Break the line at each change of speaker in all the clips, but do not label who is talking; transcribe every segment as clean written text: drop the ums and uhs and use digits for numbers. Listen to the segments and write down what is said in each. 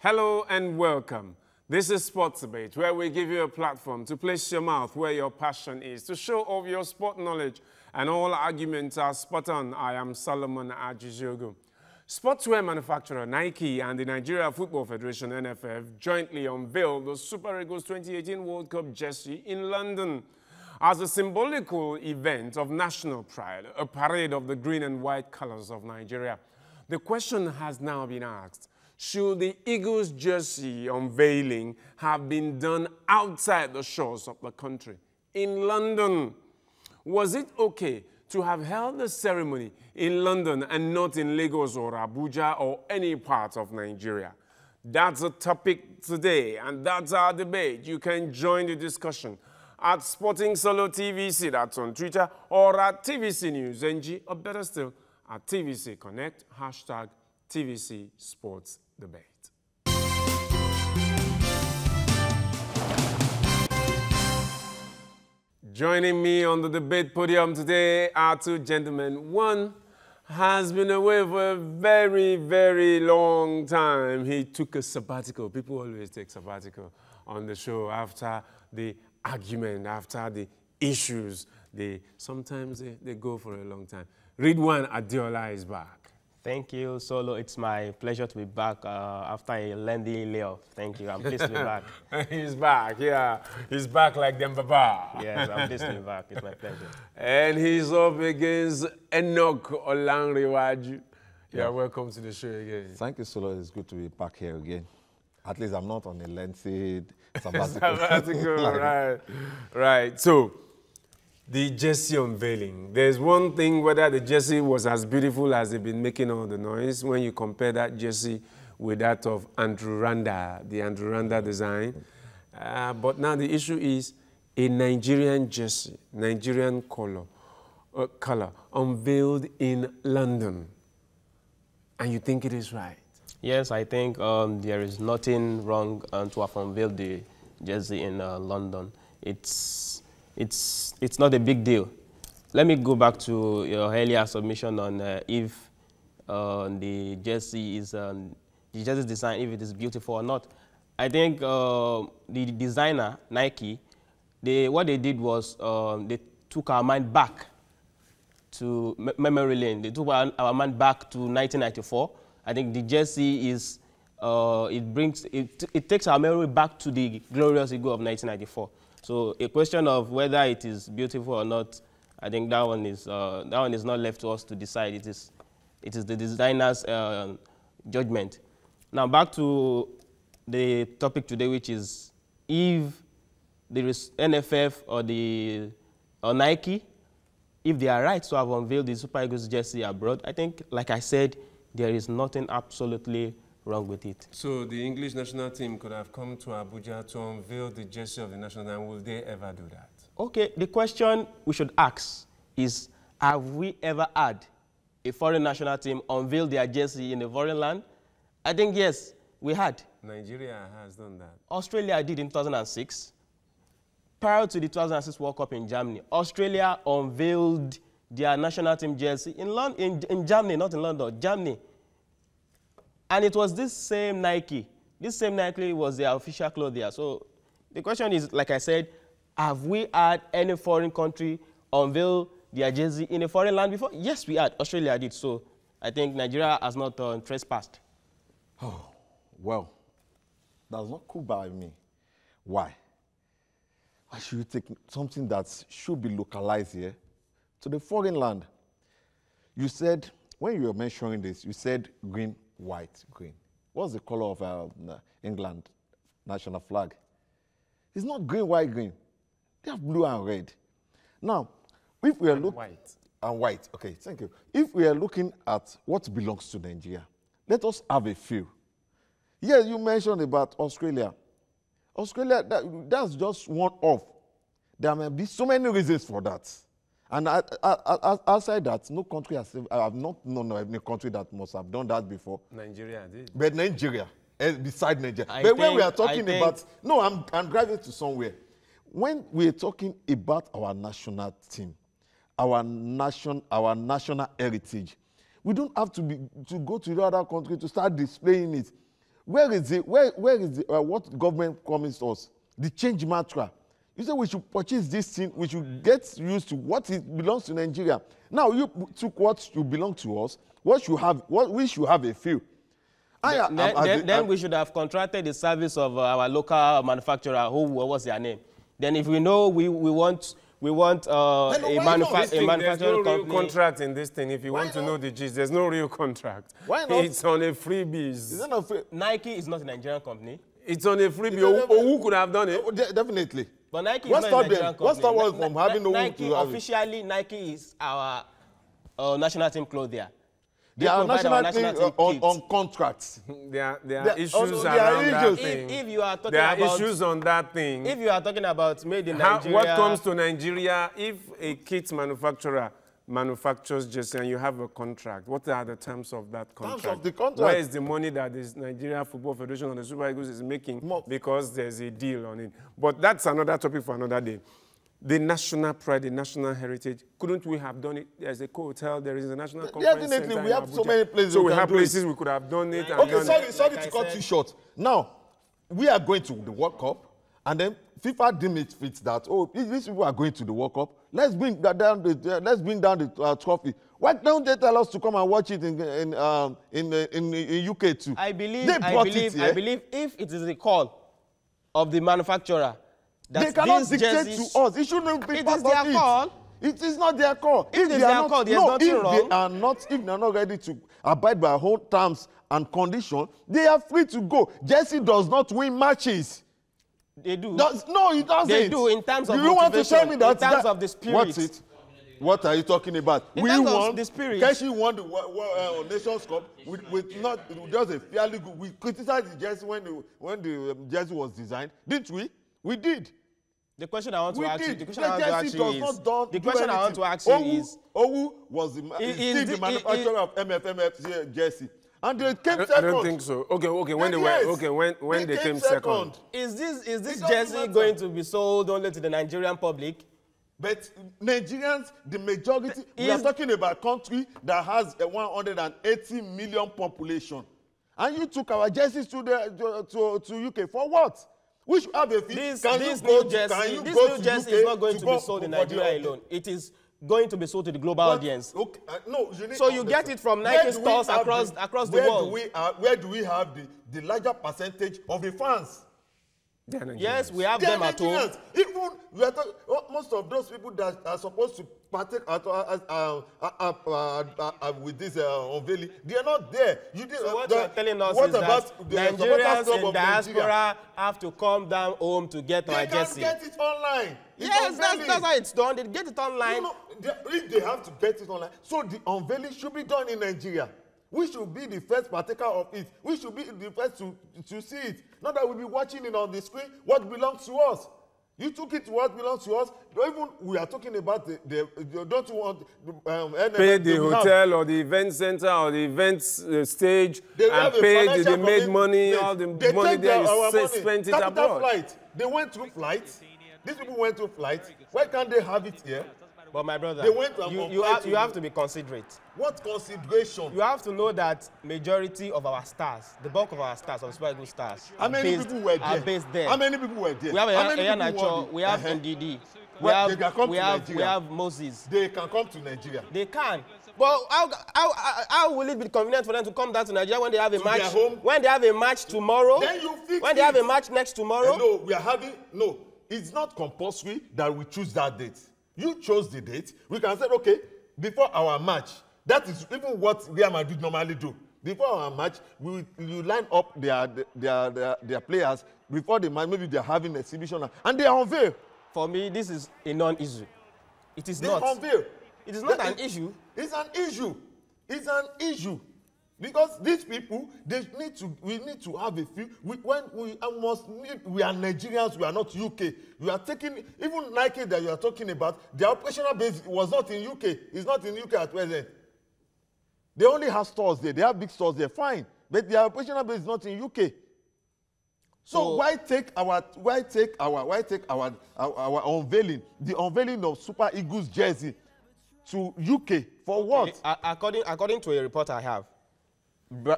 Hello and welcome. This is Sports Debate, where we give you a platform to place your mouth where your passion is, to show off your sport knowledge, and all arguments are spot on. I am Solomon Ajiziogu. Sportswear manufacturer Nike and the Nigeria Football Federation, NFF, jointly unveiled the Super Eagles 2018 World Cup jersey in London. As a symbolical event of national pride, a parade of the green and white colors of Nigeria, the question has now been asked, should the Eagles jersey unveiling have been done outside the shores of the country, in London? Was it okay to have held the ceremony in London and not in Lagos or Abuja or any part of Nigeria? That's the topic today, and that's our debate. You can join the discussion at Sporting Solo TVC, that's on Twitter, or at TVC News NG, or better still, at TVC Connect, hashtag TVC Sports Debate. Joining me on the debate podium today are two gentlemen. One has been away for a very, very long time. He took a sabbatical. People always take sabbatical on the show after the argument, after the issues. Sometimes they go for a long time. Ridwan Adeola is back.
Thank you, Solo. It's my pleasure to be back after a lengthy layoff. Thank you. I'm pleased to be back.
He's back, yeah. He's back like Dembaba.
Yes, I'm pleased to be back. It's my pleasure.
And he's up against Enoch Olanrewaju. Yeah, welcome to the show again.
Thank you, Solo. It's good to be back here again. At least I'm not on a lengthy sabbatical.
Right. So, the jersey unveiling. There's one thing whether the jersey was as beautiful as they've been making all the noise when you compare that jersey with that of Andrew Randa, the Andrew Randa design. But now the issue is a Nigerian jersey, Nigerian color unveiled in London. And you think it is right?
Yes, I think there is nothing wrong to have unveiled the jersey in London. It's not a big deal. Let me go back to your earlier submission on if the jersey design, if it is beautiful or not. I think the designer, Nike, what they did was they took our mind back to memory lane. They took our mind back to 1994. I think the jersey is, it takes our memory back to the glorious Eagle of 1994. So a question of whether it is beautiful or not, I think that one is not left to us to decide. It is the designer's judgment. Now back to the topic today, which is if there is NFF or Nike, if they are right to have unveiled the Super Eagles jersey abroad, I think, like I said, there is nothing absolutely wrong with it.
So the English national team could have come to Abuja to unveil the jersey of the national team. Will they ever do that? Okay,
the question we should ask is, have we ever had a foreign national team unveil their jersey in a foreign land? I think yes, we had.
Nigeria has done that.
Australia did in 2006. Prior to the 2006 World Cup in Germany, Australia unveiled their national team jersey in Germany, not in London, Germany. And it was this same Nike. This same Nike was their official clothes there. So the question is, like I said, have we had any foreign country unveil their jersey in a foreign land before? Yes, we had. Australia did. So I think Nigeria has not trespassed.
Oh, well, that's not cool by me. Why? Why should you take something that should be localized here to the foreign land? You said, when you were mentioning this, you said green, white, green. What's the color of England national flag? It's not green, white, green. They have blue and red. Now, if we are looking...
White.
And white, okay, thank you. If we are looking at what belongs to Nigeria, let us have a few. Yes, you mentioned about Australia. Australia, that's just one off. There may be so many reasons for that. And outside that, no country has, I have not known of any country that must have done that before.
Nigeria did.
But Nigeria, beside Nigeria. But when we are talking about, no, I'm driving to somewhere. When we are talking about our national team, our national heritage, we don't have to go to the other country to start displaying it. Where is it? Where is the, what government promised us? The change mantra. You say we should purchase this thing. We should get used to what it belongs to Nigeria. Now you took what should belong to us. What should have? What we should have a few.
Then we should have contracted the service of our local manufacturer. What was their name? Then if we know we want a manufacturing company.
There's no real contract in this thing. If you want to know the gist, there's no real contract.
Why not?
It's on a freebies.
Is that not free?
Nike is not a Nigerian company.
It's on a freebie. Who could have done it?
Definitely.
But Nike is not a Nigerian company.
What stopped us from having no
Nike,
to have
officially, Nike is our national team clothier.
They are national team on contracts.
There are issues around that thing.
If you are talking
there are
about
issues on that thing.
If you are talking about made in Nigeria,
what comes to Nigeria, if a kit manufacturer manufactures jersey and you have a contract, what are the terms of that contract?
Terms of the contract.
Where is the money that the Nigeria Football Federation and the Super Eagles is making because there's a deal on it? But that's another topic for another day. The national pride, the national heritage, couldn't we have done it? There's a hotel, there is a national conference
Definitely,
center
we have
in
so
Abuja.
many places.
So we have places we could have done it.
Okay, sorry to cut you short. Now, we are going to the World Cup, and then FIFA deemed it fit that, oh, these people are going to the World Cup. Let's bring down the trophy. Why don't they tell us to come and watch it in UK too?
I believe if it is the call of the manufacturer,
they cannot dictate to us. It shouldn't be part of it.
It is their call.
It is not their call.
If it is their call, there's nothing wrong.
If they are not ready to abide by our whole terms and conditions, they are free to go. Jersey does not win matches.
They do.
No, it doesn't.
They do in terms of
motivation. You want to tell me that?
In terms of the spirit.
What's it? What are you talking about?
In terms of the spirit.
Keshi won the Nations Cup with not just a fairly good. We criticized the jersey when the jersey was designed, didn't we? We did.
The question I want to ask you, the question I want to ask you is,
Owu was the manufacturer of MFMF jersey, and they came second.
I don't think so. Okay, when they came second.
Is this jersey going to be sold only to the Nigerian public?
But Nigerians, the majority, we are talking about a country that has a 180 million population, and you took our jerseys to UK for what? We should have a fee.
This new jersey is not going to be sold in Nigeria alone. It is going to be sold to the global audience.
Okay, no,
you get it from Nike stores across the world.
Where do we have the larger percentage of the fans?
Yes, we have them at home.
Even most of those people that are supposed to partake with this unveiling, they are not there.
So what you are telling us is that Nigerians in diaspora have to come down home to get our jersey.
They can get it online.
Yes, that's how it's done. They get it online.
If they have to get it online, so the unveiling should be done in Nigeria. We should be the first partaker of it. We should be the first to see it. Not that we'll be watching it on the screen, what belongs to us. You took it to what belongs to us. Even we are talking about don't you want
pay the hotel or the event center or the event stage and pay, they made money, all the money there you spent it abroad.
Flight. They went through flights. These people went through flights. Why can't they have it here?
But my brother,
you
have to be considerate.
What consideration?
You have to know that majority of our stars, the bulk of our stars, of Super Eagles stars,
are based there. How many people were there?
We have Eheanacho, we have Ndidi, we have Moses.
They can come to Nigeria.
They can. But how will it be convenient for them to come down to Nigeria when they have a match? When they have a match tomorrow?
Then you fix
when they have a match next tomorrow?
No, it's not compulsory that we choose that date. You chose the date. We can say, okay, before our match, that is even what Real Madrid normally do. Before our match, you line up their players before the match. Maybe they're having an exhibition, and they unveil.
For me, this is a non-issue. It is not.
Unveil.
It is not an issue.
It's an issue. It's an issue. Because these people, we need to have a few. We are Nigerians, we are not UK. We are taking, even Nike that you are talking about, their operational base was not in UK. It's not in UK at present. They only have stores there. They have big stores there, fine. But their operational base is not in UK. So why take our unveiling, the unveiling of Super Eagles jersey to UK for what?
According to a report I have,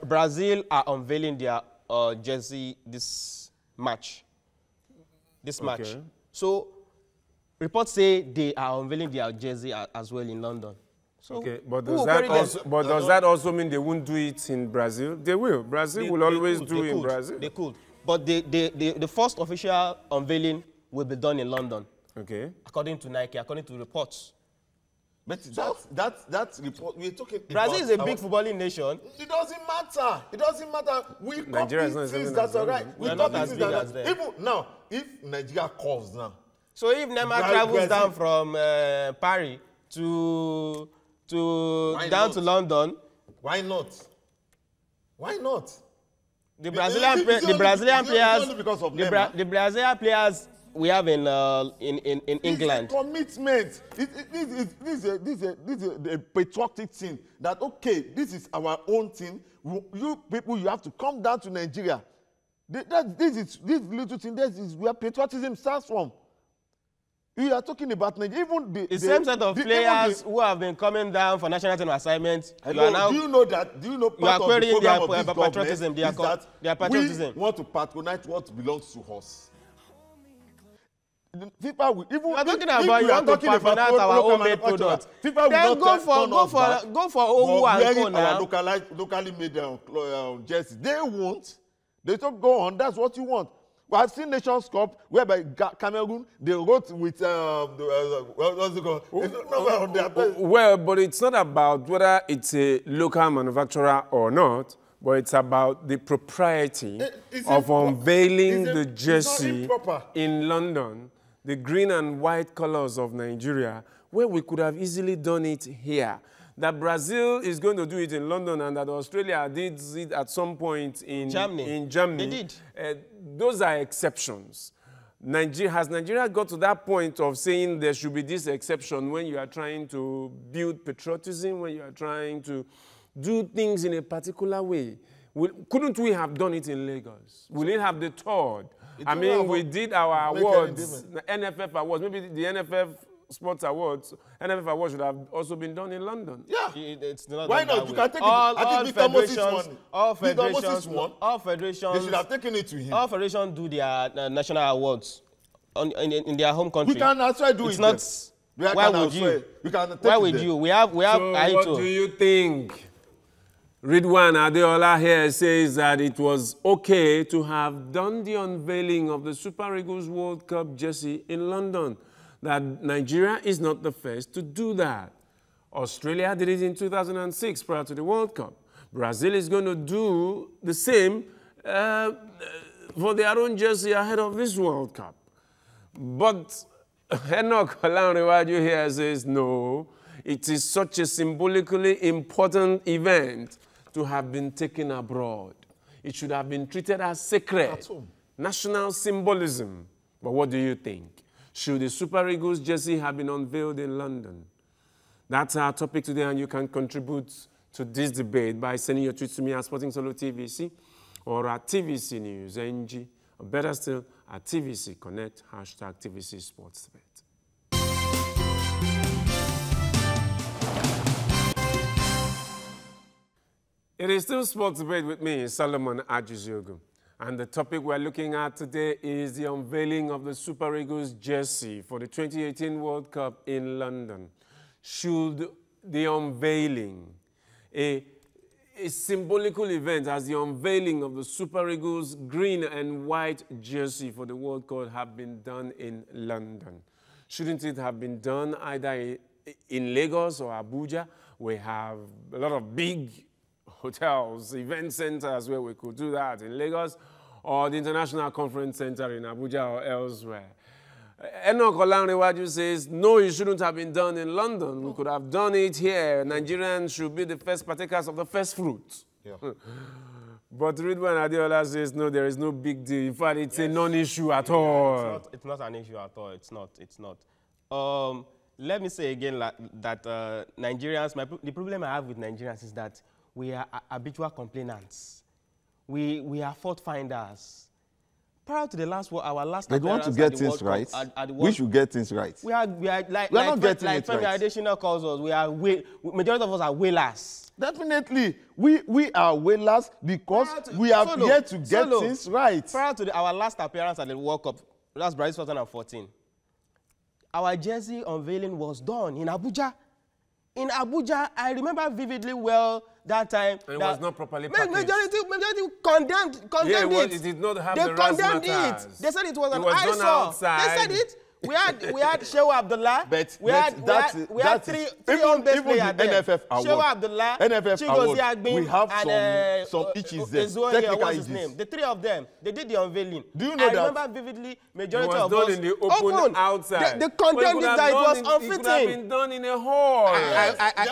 Brazil are unveiling their jersey this match. So reports say they are unveiling their jersey as well in London. So
okay, but does that also mean they won't do it in Brazil? They will. Brazil will always do it in Brazil.
They could. But the first official unveiling will be done in London. Okay. According to Nike, according to reports.
But that report, we're talking
Brazil is a big footballing nation.
It doesn't matter. It doesn't matter. We copy things that are right. We
copy things that are right.
Even now, if Nigeria calls now.
So if Neymar travels down from Paris down to London.
Why not? Why not?
The Brazilian players we have in England.
It's a commitment. This is a patriotic thing. That okay, this is our own thing. You people, you have to come down to Nigeria. This little thing. This is where patriotism starts from. We are talking about Nigeria. Even
the same set of players who have been coming down for national team assignments.
Do you know that? Do you know part of the program of this
patriotism? Their patriotism.
We want to patronize what belongs to us. FIFA will even.
You are talking about you want to patronize our homemade products.
FIFA will not
go for Owu and Co now.
Our locally made jerseys. They won't. They don't go on. That's what you want. We have seen Nations Cup whereby Cameroon, they wrote with what's it called?
Well, but it's not about whether it's a local manufacturer or not, but it's about the propriety of unveiling the jersey in London, the green and white colors of Nigeria, where we could have easily done it here. That Brazil is going to do it in London and that Australia did it at some point in Germany.
They did.
Those are exceptions. Has Nigeria got to that point of saying there should be this exception when you are trying to build patriotism, when you are trying to do things in a particular way? Couldn't we have done it in Lagos? We didn't have the third. I mean, we did our awards, the NFF awards, maybe the NFF Sports Awards, NFF Awards should have also been done in London.
Yeah.
It's not
why not? You can take it. I think Victor Moses won.
All federations.
They should have taken it to him.
All federations do their national awards in their home country.
We can actually do it.
It's not. Why would you? Why would you? We have.
So what do you think? Ridwan Adeola here says that it was okay to have done the unveiling of the Super Eagles World Cup jersey in London. That Nigeria is not the first to do that. Australia did it in 2006 prior to the World Cup. Brazil is going to do the same for their own jersey ahead of this World Cup. But Enoch Olanrewaju here says, no, it is such a symbolically important event to have been taken abroad. It should have been treated as sacred, national symbolism. But what do you think? Should the Super Eagles jersey have been unveiled in London? That's our topic today, and you can contribute to this debate by sending your tweets to me at Sporting Solo TVC or at TVC News NG, or better still, at TVC Connect, hashtag TVC Sports Debate. It is still Sports Debate with me, Solomon Ajiziogu. And the topic we're looking at today is the unveiling of the Super Eagles jersey for the 2018 World Cup in London. Should the unveiling, a symbolical event as the unveiling of the Super Eagles green and white jersey for the World Cup have been done in London? Shouldn't it have been done either in Lagos or Abuja? We have a lot of big hotels, event centers where we could do that in Lagos, or the International Conference Center in Abuja or elsewhere. Enoch Olanrewaju says, no, it shouldn't have been done in London. We could have done it here. Nigerians should be the first partakers of the first fruit. Yeah. But Ridwan Adeola says, no, there is no big deal. In fact, it's a non-issue at all.
It's not an issue at all. It's not. Let me say again that Nigerians, the problem I have with Nigerians is that we are habitual complainants. We are fault finders. Prior to the last our last
They want to get things right. We should get things right.
We are like
not getting it
Femi
right.
Adesina calls us. Majority of us are whalers.
Definitely, we are whalers because we are here to get things right.
Prior to our last appearance at the World Cup, that's Brazil 2014, our jersey unveiling was done in Abuja. In Abuja, I remember vividly well that time.
And it was not properly packaged.
Majority condemned it.
It did not have
they
the
condemned
razzmatazz.
it. They said it was an
done
eyesore.
outside.
They said it. We had Shehu Abdullah. We had three home-based players there.
NFF award.
Shehu Abdullah,
NFF
Chigozie
award.
Agbin,
We have
and
some issues there.
Ezoye,
Technical
what's his
issues.
name? The three of them, they did the unveiling.
Do you know that?
I remember vividly, majority
It was
of
done
us
in the open outside.
They condemned it that it was
It could have
unfitting.
been done in a hall.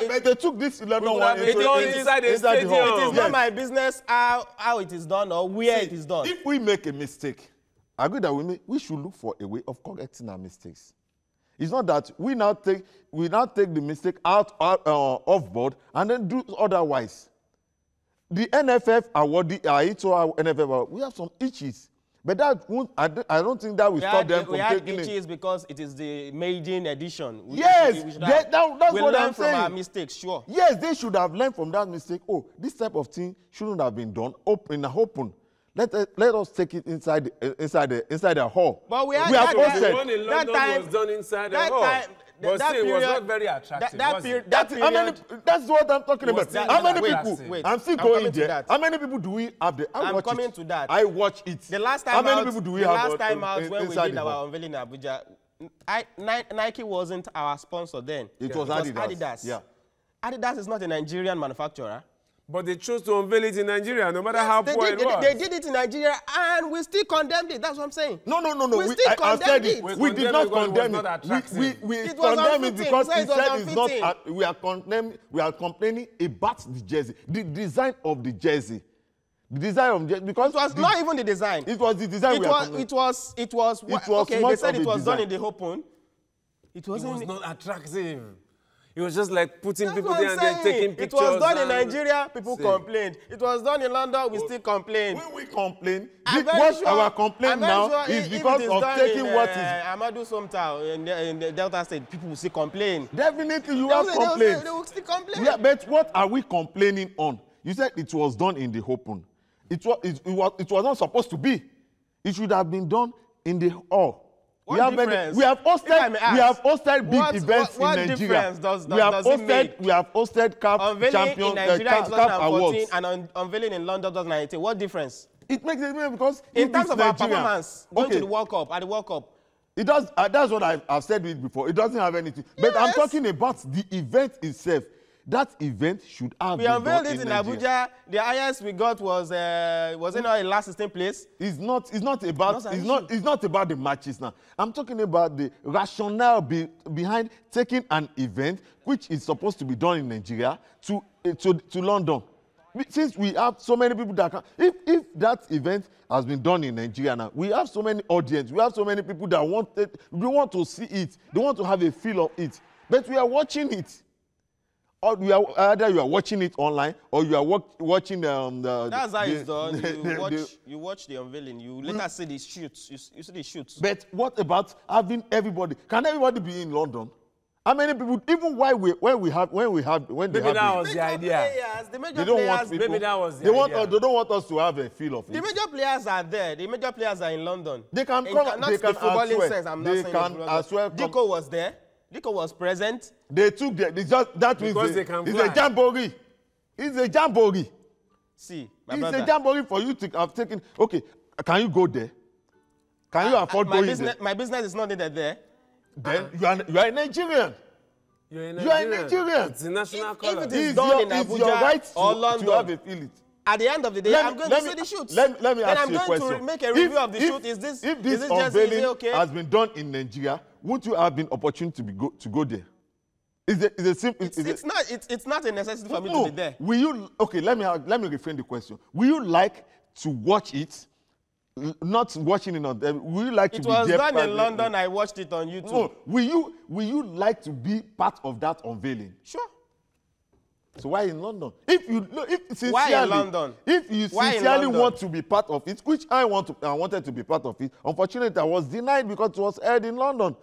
But they took this London one
have been done inside a stadium.
the hall.
It is not my business how it is done or where it is done.
If we make a mistake, I agree that we should look for a way of correcting our mistakes. It's not that we now take the mistake out off board and then do otherwise. The NFF award, NFF award, we have some itches, but that won't. I don't think that will stop them from taking it.
We had itches because it is the maiden edition.
Yes, that's what I'm saying.
From our mistakes, sure.
Yes, they should have learned from that mistake. Oh, this type of thing shouldn't have been done in the open. Let us take it inside the hall.
But we
The one in London was done inside the hall. But still, it was not very attractive.
That's what I'm talking about. How many people?
Wait,
I'm still going there. How many people do we have there?
I'm coming to that.
I watch it.
The last time
How many
out,
people do we have?
The last time out when we did
the
our
hall?
unveiling in Abuja, Nike wasn't our sponsor then.
It was Adidas. Yeah.
Adidas is not a Nigerian manufacturer.
But they chose to unveil it in Nigeria, no matter how poor it was.
They did it in Nigeria, and we still condemned it. That's what I'm saying.
No.
We still condemned it.
We did not condemn it. We condemn it because he said it's not. We are complaining about the jersey, the design of the jersey. The design of the jersey, because
it was not even the design.
It was the design.
It was okay. They said it was done in the open. It was
not attractive. It was just like putting people there and then taking pictures.
It was done in Nigeria, people complained. It was done in London, we still complain.
When we complain, our complaint now is because of taking what is...
Amadou Somta in the Delta State, people will still complain.
Definitely, you have complaints.
They will still complain.
Yeah, but what are we complaining on? You said it was done in the open. It was not supposed to be. It should have been done in the hall. We have hosted big events in Nigeria. We have hosted CAF champion CAF awards
and unveiling in London 2019. What difference?
It makes a difference because
in terms of our performance going to the World Cup at the World Cup.
It does. That's what I've said it before. It doesn't have anything. Yes. But I'm talking about the event itself. That event should have been done in Nigeria. We unveiled it in Abuja.
The highest we got was it not a last 16th place?
It's not about the matches now. I'm talking about the rationale behind taking an event which is supposed to be done in Nigeria to London. Since we have so many people that can, if that event has been done in Nigeria now, we have so many audience, we have so many people that want to see it, they want to have a feel of it, but we are watching it. Or either you are watching it online or you are watching
That's how it's done. You watch the unveiling. You later see the shoots. You see the shoots.
But what about having everybody? Can everybody be in London? How many people? Even when
maybe that was the idea.
They don't want people.
Maybe that was the idea.
They don't want us to have a feel of it.
The major players are there. The major players are in London.
They can come.
Not the footballing sense. I'm not saying.
They can as well.
Deco was there. Deco was present.
They took that means it's a jamboree. It's a jamboree.
See,
it's a jamboree for you to have taken. Okay, can you go there? Can you afford going there?
My business is not needed there.
Then you are a Nigerian.
You're a Nigerian. It's a national color.
If it is done in Abuja or London,
to have a feel it.
At the end of the day, I'm going to see the shoots.
Let me ask you a question.
I'm going to make a review of the shoot. Is this
unveiling
okay?
has been done in Nigeria, won't you have been opportunity to go there?
It's not a necessity for me to be there.
Will you? Okay, let me reframe the question. Will you like to watch it? Not watching it on them. Will you like to be there?
It was done in London. I watched it on YouTube.
No. Will you like to be part of that unveiling?
Sure.
So why in London? If you sincerely,
Why in London?
If you
Why in
sincerely
London?
want to be part of it, which I wanted to be part of it, unfortunately I was denied because it was held in London.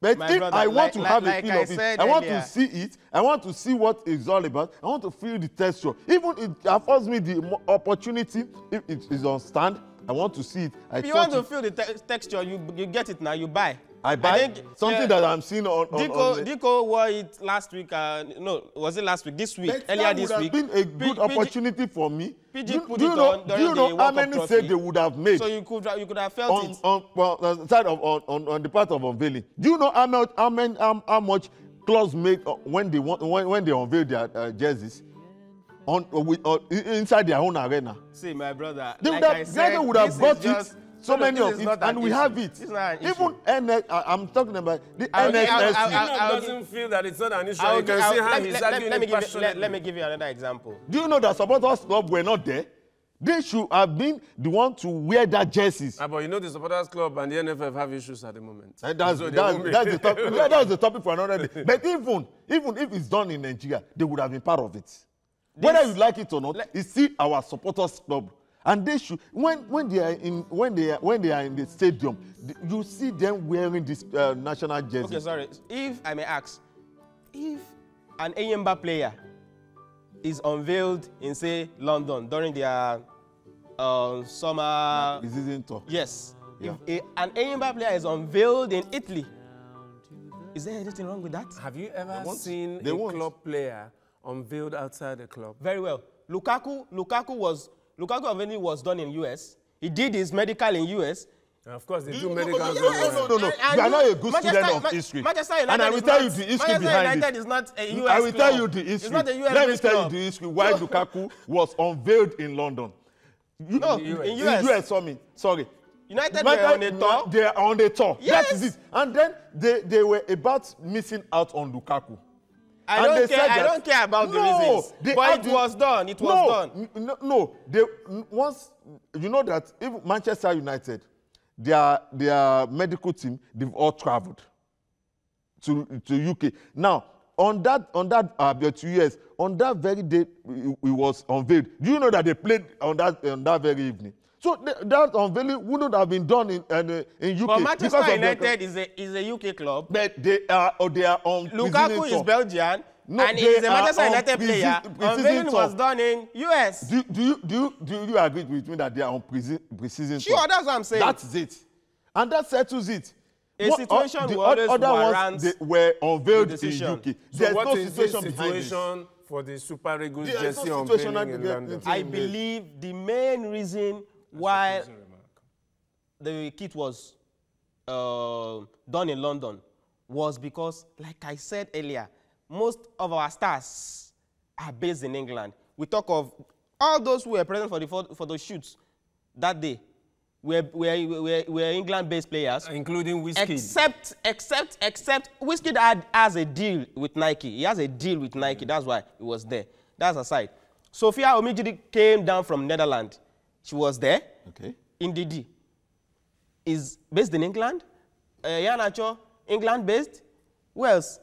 But
My
if
brother,
I want to have a
like
feel
I
of it,
said
I want
earlier.
to see it, I want to see what it's all about, I want to feel the texture. Even if it affords me the opportunity, if it is on stand, I want to see it.
If you want to feel the texture, you get it now, you buy.
I buy
think,
something that I'm seeing on
Deco wore it last week. No, was it last week? This week,
But
earlier
that
this
would
week.
have been a good opportunity for me.
PG put
do
it
you know,
on
do you
during
know
the
how
World Cup
many
trophy.
sales they would have made
So you could have felt it.
on the side of on the part of unveiling? Do you know how much clubs make when they unveil their jerseys inside their own arena?
See, my brother,
They
like
would
I
have,
said,
would have
this
bought
is just,
it. So
no,
many
this
of
is
it,
not an
and we
issue.
have it.
This is not an issue.
Even I'm talking about the
I'll-
NSSC.
I'll-
doesn't feel that it's not an issue.
I'll-
You can
I'll-
see how
let-
he's
let-
arguing
let me
passionately.
let me give you another example.
Do you know that supporters club were not there? They should have been the one to wear that jerseys.
But you know the supporters club and the NFF have issues at the moment.
And that's
So they won't be.
the topic. Yeah, that's the topic for another day. But even if it's done in Nigeria, they would have been part of it. Whether you like it or not, it's still our supporters club, and they should when they are in the stadium, you see them wearing this national jersey.
Okay, sorry. If I may ask, if an Eyimba player is unveiled in, say, London during their summer...
This isn't talk.
Yes.
Yeah.
If an Eyimba player is unveiled in Italy, is there anything wrong with that?
Have you ever seen
They
a
won't.
club player unveiled outside the club?
Very well. Lukaku unveiling was done in US. He did his medical in US.
And of course, they do
No,
medicals
no,
everywhere.
no. You are not a good student of history.
Manchester United
And I will
is
tell
not-
you the history
Manchester
behind
United
it.
is not a US
I will tell you
club.
the history.
It's not a US
Let me
based
tell you
club.
the history why Lukaku was unveiled in London.
No, in US.
Sorry.
United were on a tour.
They are on the tour.
Yes.
That is it. And then they were about missing out on Lukaku.
I don't care about the reasons. But it was done. It was done.
No. Once you know that even Manchester United, their medical team, they've all traveled to UK. Now, on that 2 years, on that very day, it was unveiled. Do you know that they played on that very evening? So that unveiling wouldn't have been done in UK.
But Manchester
because of
United is a UK club.
But they are on
Lukaku is
tour.
Belgian.
No,
and he
they
is a
are
Manchester
on
United player.
pre-season
Unveiling
tour.
was done in US.
Do you agree with me that they are on pre-season
Sure,
tour?
that's what I'm saying.
That's it. And that settles it.
A situation
the
will always
other
warrant
ones they were unveiled
the
in
decision.
UK.
So
There's
what
no
is this
situation behind this.
situation for the Super Eagles
There is
jersey
no situation
unveiling in
that-
London?
I believe the main reason why the kit was done in London was because, like I said earlier, most of our stars are based in England. We talk of all those who were present for the shoots that day were England-based players.
Including Whiskey.
Except Wizkid has a deal with Nike. He has a deal with Nike. That's why he was there. That's aside. Sophia Omijidi came down from Netherlands. She was there.
Okay.
Ndidi is based in England. Iheanacho, England-based. Who else?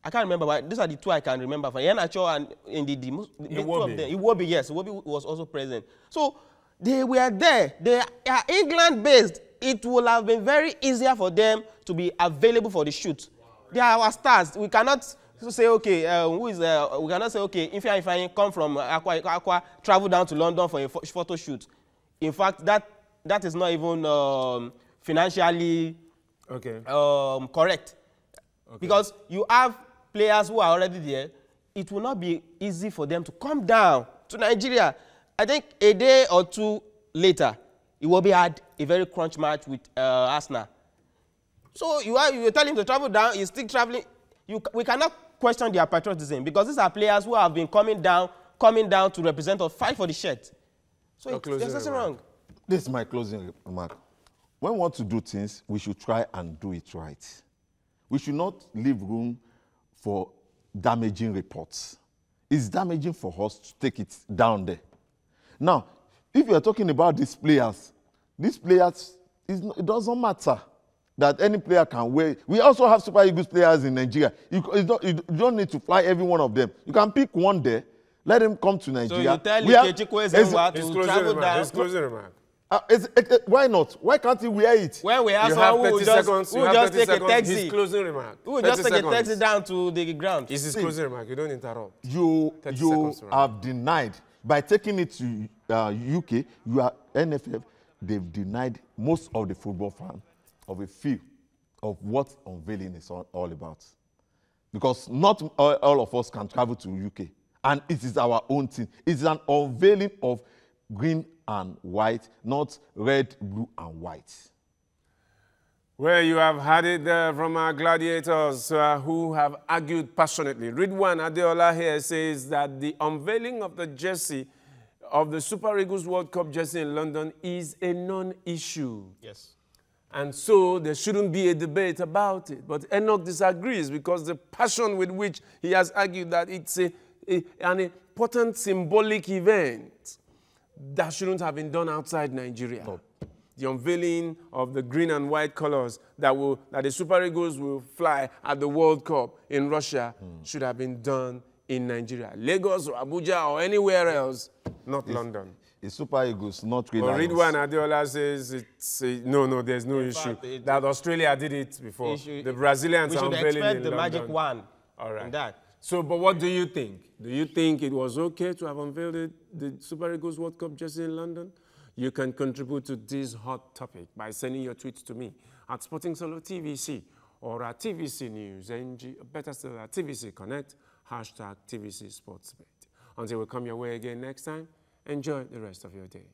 I can't remember, but these are the two I can remember. For Iheanacho and Ndidi. Iwobi, yes. Iwobi was also present. So they were there. They are England-based. It would have been very easier for them to be available for the shoot. They are our stars. We cannot say, okay, we cannot say, okay, if I come from Aqua, travel down to London for a photo shoot. In fact, that is not even financially correct. Okay. Because you have players who are already there. It will not be easy for them to come down to Nigeria. I think a day or two later, Iwobi had a very crunch match with Arsenal. So you tell him to travel down, he's still traveling. We cannot question their patriotism because these are players who have been coming down to represent or fight for the shirt. So there's nothing wrong.
This is my closing remark. When we want to do things, we should try and do it right. We should not leave room for damaging reports. It's damaging for us to take it down there. Now, if you are talking about these players, it doesn't matter. that any player can wear. We also have Super Eagles players in Nigeria. You don't need to fly every one of them. You can pick one there, let him come to Nigeria.
So you tell Ikechukwu Ezenwa to travel down.
His closing remark.
Why not? Why can't he wear it?
When we have
You have
someone who
30
just,
seconds.
who
You have
just
30
take a
seconds.
taxi,
His closing remark.
who will just
30
take a taxi
seconds.
down to the ground.
It's his closing remark. You don't interrupt. 30
You
seconds, right?
have denied, by taking it to UK, NFF, they've denied most of the football fans of a feel of what unveiling is all about. Because not all of us can travel to UK. And it is our own thing. It's an unveiling of green and white, not red, blue, and white.
Well, you have had it there from our gladiators who have argued passionately. Ridwan Adeola here says that the unveiling of the jersey of the Super Eagles World Cup jersey in London is a non-issue. Yes. And so there shouldn't be a debate about it. But Enoch disagrees because the passion with which he has argued that it's an important symbolic event that shouldn't have been done outside Nigeria. Oh. The unveiling of the green and white colors that the Super Eagles will fly at the World Cup in Russia should have been done in Nigeria. Lagos or Abuja or anywhere else, not London.
It's Super Eagles, not Green
But
Lions.
Ridwan Adeola says no, there's no issue. That Australia did it before. The Brazilians are unveiling in London.
We should expect the magic one.
All right.
In that.
So, but what do you think? Do you think it was okay to have unveiled the Super Eagles World Cup jersey in London? You can contribute to this hot topic by sending your tweets to me at Sporting Solo TVC or at TVC News NG, better still at TVC Connect, #TVC Sportsbet. Until we come your way again next time, enjoy the rest of your day.